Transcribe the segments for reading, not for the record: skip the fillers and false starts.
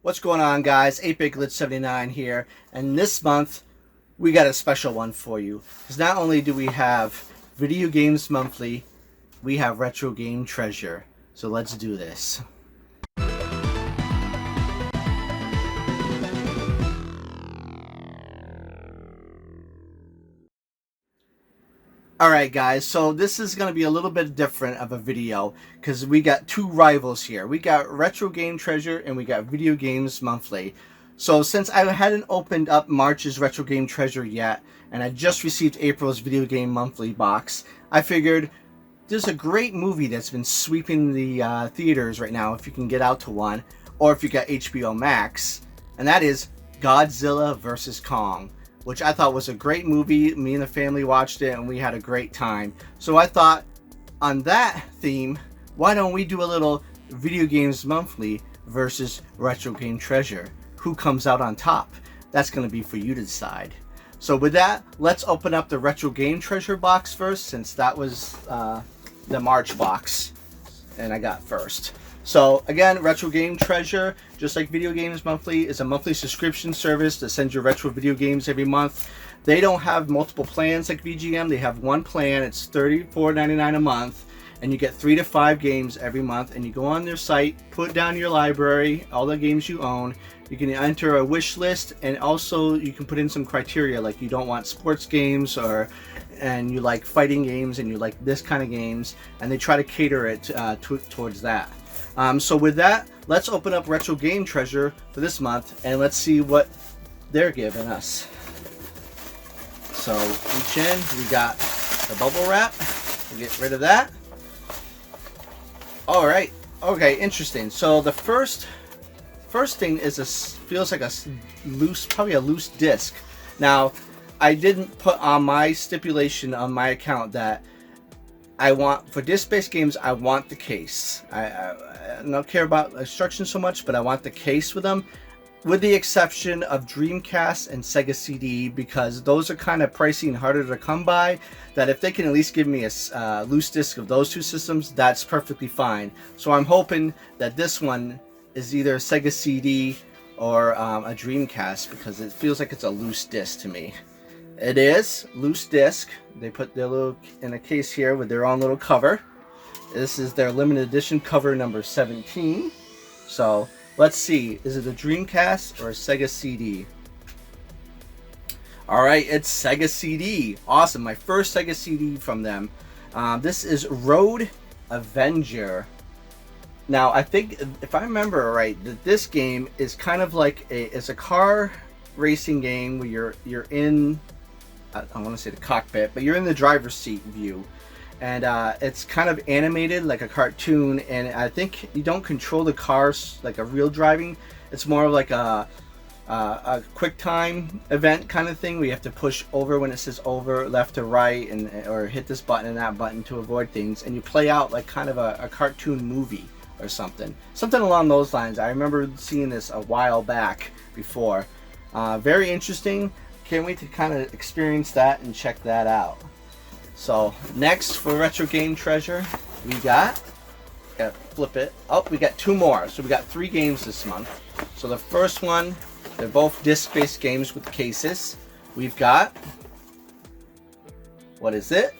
What's going on, guys? 8BitGlitch79 here, and this month we got a special one for you. Because not only do we have Video Games Monthly, we have Retro Game Treasure. So let's do this. Alright guys, so this is going to be a little bit different of a video because we got two rivals here. We got Retro Game Treasure and we got Video Games Monthly. So since I hadn't opened up March's Retro Game Treasure yet, and I just received April's Video Game Monthly box, I figured there's a great movie that's been sweeping the theaters right now if you can get out to one, or if you got HBO Max, and that is Godzilla vs. Kong, which I thought was a great movie. Me and the family watched it and we had a great time. So I thought, on that theme, why don't we do a little Video Games Monthly versus Retro Game Treasure? Who comes out on top? That's going to be for you to decide. So with that, let's open up the Retro Game Treasure box first, since that was the March box and I got first. So again, Retro Game Treasure, just like Video Games Monthly, is a monthly subscription service that sends you retro video games every month. They don't have multiple plans like VGM. They have one plan. It's $34.99 a month, and you get 3 to 5 games every month. And you go on their site, put down your library, all the games you own. You can enter a wish list, and also you can put in some criteria, like you don't want sports games, and you like fighting games, and you like this kind of games, and they try to cater it towards that. So with that, let's open up Retro Game Treasure for this month, and let's see what they're giving us. So each in, we got the bubble wrap. We'll get rid of that. All right. Okay, interesting. So the first thing is feels like a loose, probably a loose disc. Now, I didn't put on my stipulation on my account that I want, for disc-based games, I want the case. I don't care about instructions so much, but I want the case with them, with the exception of Dreamcast and Sega CD, because those are kind of pricey and harder to come by. That if they can at least give me a loose disc of those two systems, that's perfectly fine. So I'm hoping that this one is either a Sega CD or a Dreamcast, because it feels like it's a loose disc to me. It is loose disc. They put their little in a case here with their own little cover. This is their limited edition cover number 17. So let's see, is it a Dreamcast or a Sega CD? All right, it's Sega CD. Awesome, my first Sega CD from them. This is Road Avenger. Now, I think, if I remember right, that this game is kind of like it's a car racing game where you're in, I want to say the cockpit, but you're in the driver's seat view, and it's kind of animated like a cartoon, and I think you don't control the cars like a real driving. It's more of like a quick time event kind of thing, where you have to push over when it says over, left to right, or hit this button and that button to avoid things, and you play out like kind of a cartoon movie or something along those lines. I remember seeing this a while back before. Very interesting. Can't wait to kind of experience that and check that out. So next for Retro Game Treasure, we gotta flip it. Oh, we got 2 more. So we got 3 games this month. So the first one, they're both disc-based games with cases. We've got, what is it?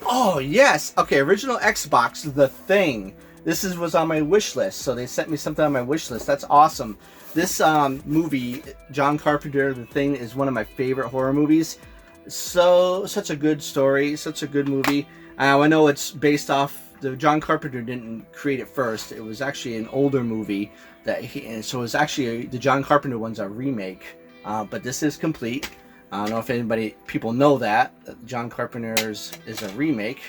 Oh yes, okay, original Xbox, The Thing. This was on my wish list, so they sent me something on my wish list. That's awesome. This movie, John Carpenter, The Thing, is one of my favorite horror movies. Such a good story, such a good movie. I know it's based off, John Carpenter didn't create it first. It was actually an older movie so it's actually, the John Carpenter one's a remake, but this is complete. I don't know if people know that John Carpenter's is a remake.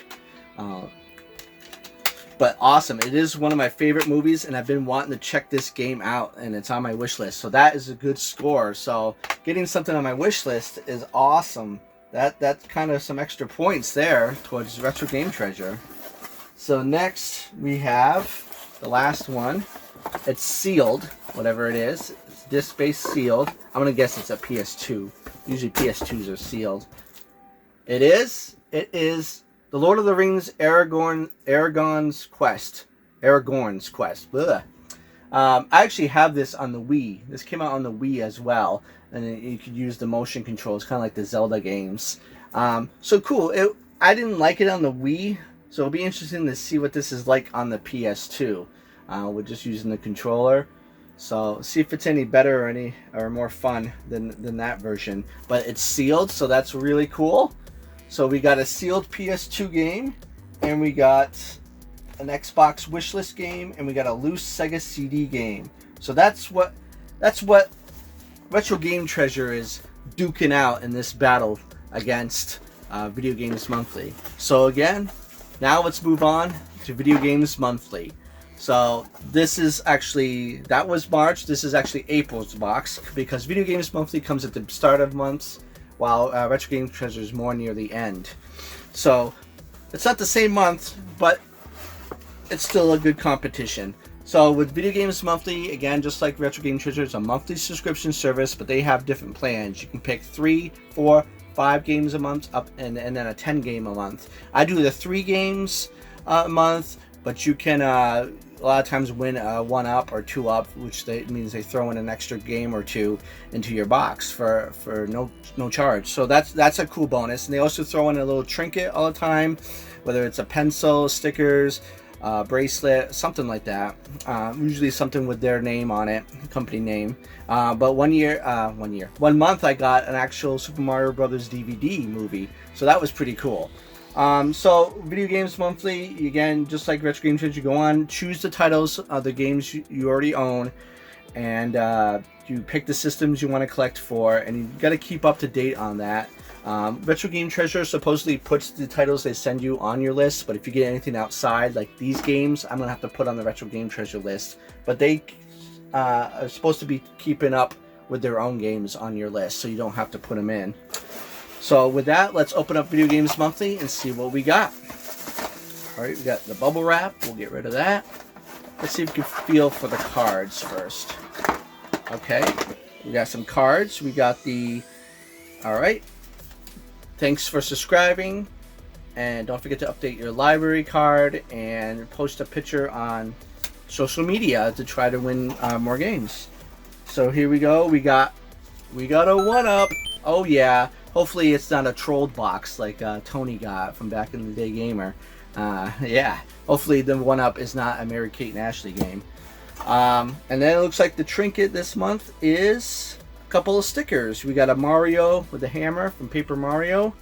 But awesome. It is one of my favorite movies, and I've been wanting to check this game out, and it's on my wish list. So that is a good score. So getting something on my wish list is awesome. That's kind of some extra points there towards Retro Game Treasure. So next we have the last one. It's sealed, whatever it is. It's disc-based sealed. I'm going to guess it's a PS2. Usually PS2s are sealed. It is The Lord of the Rings Aragorn's Quest. Blah. I actually have this on the Wii. This came out on the Wii as well, and you could use the motion controls, kind of like the Zelda games. So cool. I didn't like it on the Wii, so it'll be interesting to see what this is like on the PS2. We're just using the controller, so see if it's any better or more fun than that version. But it's sealed, so that's really cool. So we got a sealed PS2 game, and we got an Xbox wishlist game, and we got a loose Sega CD game. So that's what Retro Game Treasure is duking out in this battle against Video Games Monthly. So again, now let's move on to Video Games Monthly. So this is actually, that was March. This is actually April's box, because Video Games Monthly comes at the start of months, while Retro Game Treasure is more near the end. So it's not the same month, but it's still a good competition. So with Video Games Monthly, again, just like Retro Game Treasure, it's a monthly subscription service, but they have different plans. You can pick 3, 4, 5 games a month, up and then a 10 game a month. I do the 3 games a month, but you can a lot of times win a 1-up or 2-up, which means they throw in an extra game or 2 into your box for no charge. So that's a cool bonus. And they also throw in a little trinket all the time, whether it's a pencil, stickers, bracelet, something like that. Usually something with their name on it, company name. But one month I got an actual Super Mario Brothers DVD movie, so that was pretty cool. So Video Games Monthly, again, just like Retro Game Treasure, you go on, choose the titles of the games you already own, and you pick the systems you want to collect for, and you got to keep up to date on that. Retro Game Treasure supposedly puts the titles they send you on your list, but if you get anything outside, like these games, I'm going to have to put on the Retro Game Treasure list. But they are supposed to be keeping up with their own games on your list, so you don't have to put them in. So with that, let's open up Video Games Monthly and see what we got. Alright, we got the bubble wrap. We'll get rid of that. Let's see if we can feel for the cards first. Okay, we got some cards. We got the... Alright. Thanks for subscribing. And don't forget to update your library card and post a picture on social media to try to win more games. So here we go. We got a 1-up. Oh yeah. Hopefully it's not a trolled box like Tony got from back in the day gamer. Yeah. Hopefully the 1-up is not a Mary Kate and Ashley game. And then it looks like the trinket this month is a couple of stickers. We got a Mario with a hammer from Paper Mario.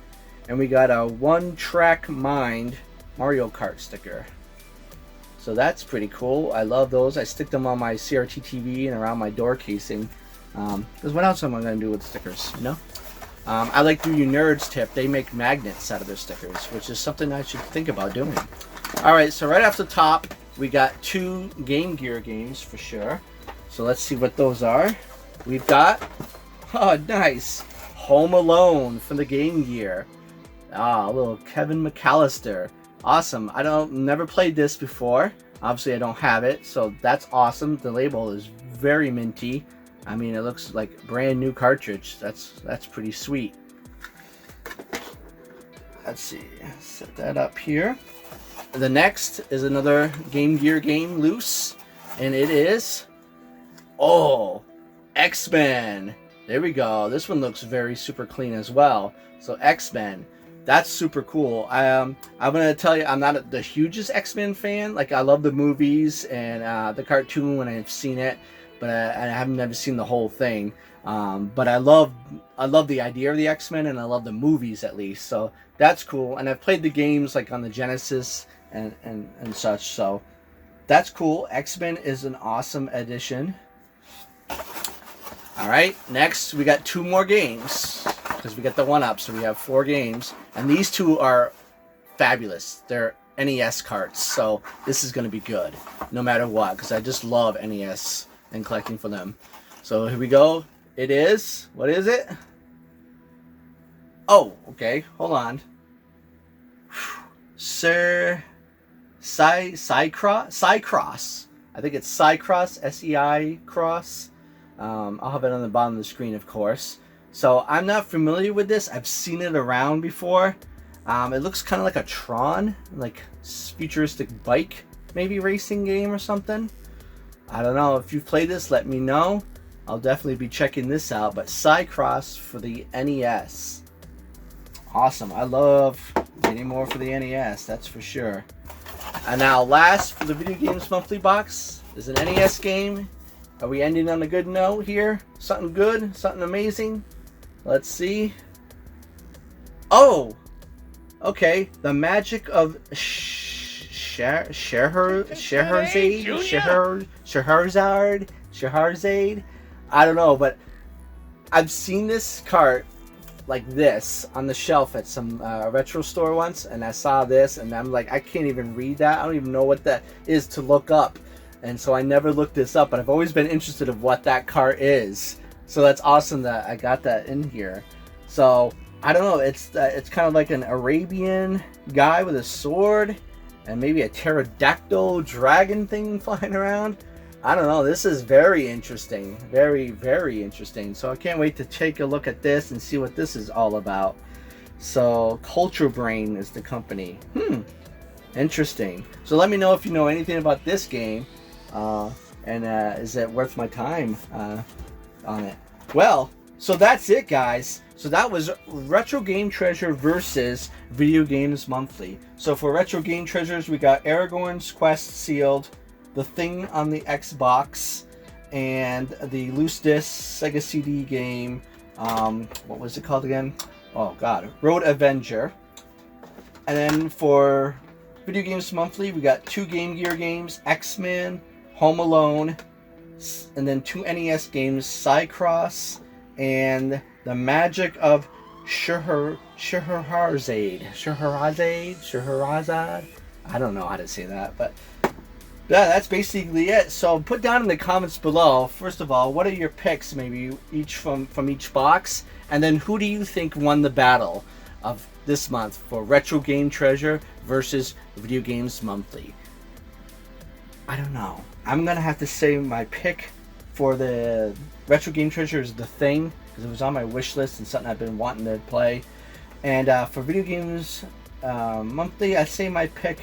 And we got a One Track Mind Mario Kart sticker. So that's pretty cool. I love those. I stick them on my CRT TV and around my door casing. Because what else am I going to do with stickers, you know? I like Do You Nerds tip. They make magnets out of their stickers, which is something I should think about doing. Alright, so right off the top, we got 2 Game Gear games for sure. So let's see what those are. We've got, oh nice, Home Alone from the Game Gear. Ah, a little Kevin McCallister. Awesome. Never played this before. Obviously I don't have it, so that's awesome. The label is very minty. I mean, it looks like brand new cartridge. That's pretty sweet. Let's see. Set that up here. The next is another Game Gear game loose, and it is XMen. There we go. This one looks very super clean as well. So XMen. That's super cool. I'm gonna tell you, I'm not the hugest X-Men fan. Like, I love the movies and the cartoon when I've seen it, but I haven't never seen the whole thing. But I love the idea of the X-Men, and I love the movies at least. So that's cool. And I've played the games like on the Genesis and such. So that's cool. X-Men is an awesome addition. All right, next we got 2 more games, because we got the 1-up, so we have 4 games, and these 2 are fabulous. They're NES carts, so this is going to be good, no matter what, because I just love NES and collecting for them. So here we go. It is, what is it? Oh, okay, hold on. Sir Cycross. I think it's Cycross, S-E-I Cross. I'll have it on the bottom of the screen, of course. So I'm not familiar with this. I've seen it around before. It looks kind of like a Tron, like futuristic bike, maybe racing game or something. I don't know if you've played this, let me know. I'll definitely be checking this out. But Cycross for the NES. Awesome. I love getting more for the NES, that's for sure. And now last for the Video Games Monthly box is an NES game. Are we ending on a good note here? Something good? Something amazing? Let's see. Oh! Okay. The Magic of Scheherazade? I don't know, but I've seen this cart like this on the shelf at some retro store once, and I saw this, and I'm like, I can't even read that. I don't even know what that is to look up. And so I never looked this up, but I've always been interested of what that cart is. So that's awesome that I got that in here. So I don't know. It's kind of like an Arabian guy with a sword and maybe a pterodactyl dragon thing flying around. I don't know. This is very interesting. Very, very interesting. So I can't wait to take a look at this and see what this is all about. So Culture Brain is the company. Interesting. So let me know if you know anything about this game. Is it worth my time on it? Well, so that's it, guys. So that was Retro Game Treasure versus Video Games Monthly. So for Retro Game Treasures, we got Aragorn's Quest sealed, The Thing on the Xbox, and the loose disc Sega CD game. What was it called again? Oh God, Road Avenger. And then for Video Games Monthly, we got 2 Game Gear games, X-Men, Home Alone, and then 2 NES games, Cycross, and The Magic of Scheherazade. I don't know how to say that, but yeah, that's basically it. So put down in the comments below, first of all, what are your picks, maybe each from each box, and then who do you think won the battle of this month for Retro Game Treasure versus Video Games Monthly? I don't know. I'm gonna have to say my pick for the Retro Game Treasure is The Thing, because it was on my wish list and something I've been wanting to play. And for Video Games Monthly, I say my pick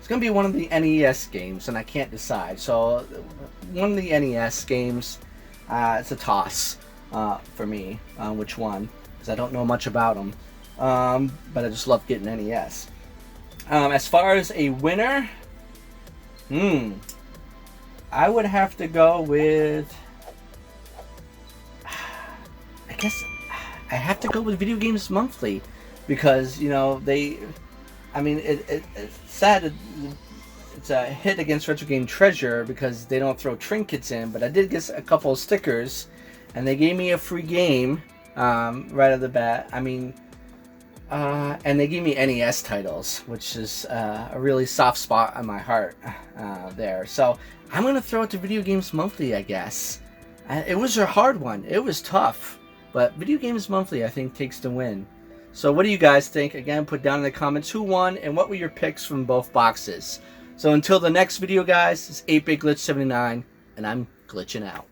is gonna be one of the NES games, and I can't decide. So one of the NES games, it's a toss for me which one, because I don't know much about them. But I just love getting NES. As far as a winner, I would have to go with, I guess I have to go with Video Games Monthly, because, you know, it's sad it's a hit against Retro Game Treasure because they don't throw trinkets in, but I did get a couple of stickers, and they gave me a free game right off the bat. And they gave me NES titles, which is a really soft spot on my heart there. So I'm going to throw it to Video Games Monthly, I guess. It was a hard one. It was tough. But Video Games Monthly, I think, takes the win. So what do you guys think? Again, put down in the comments who won and what were your picks from both boxes. So until the next video, guys, it's 8-Bit Glitch 79, and I'm glitching out.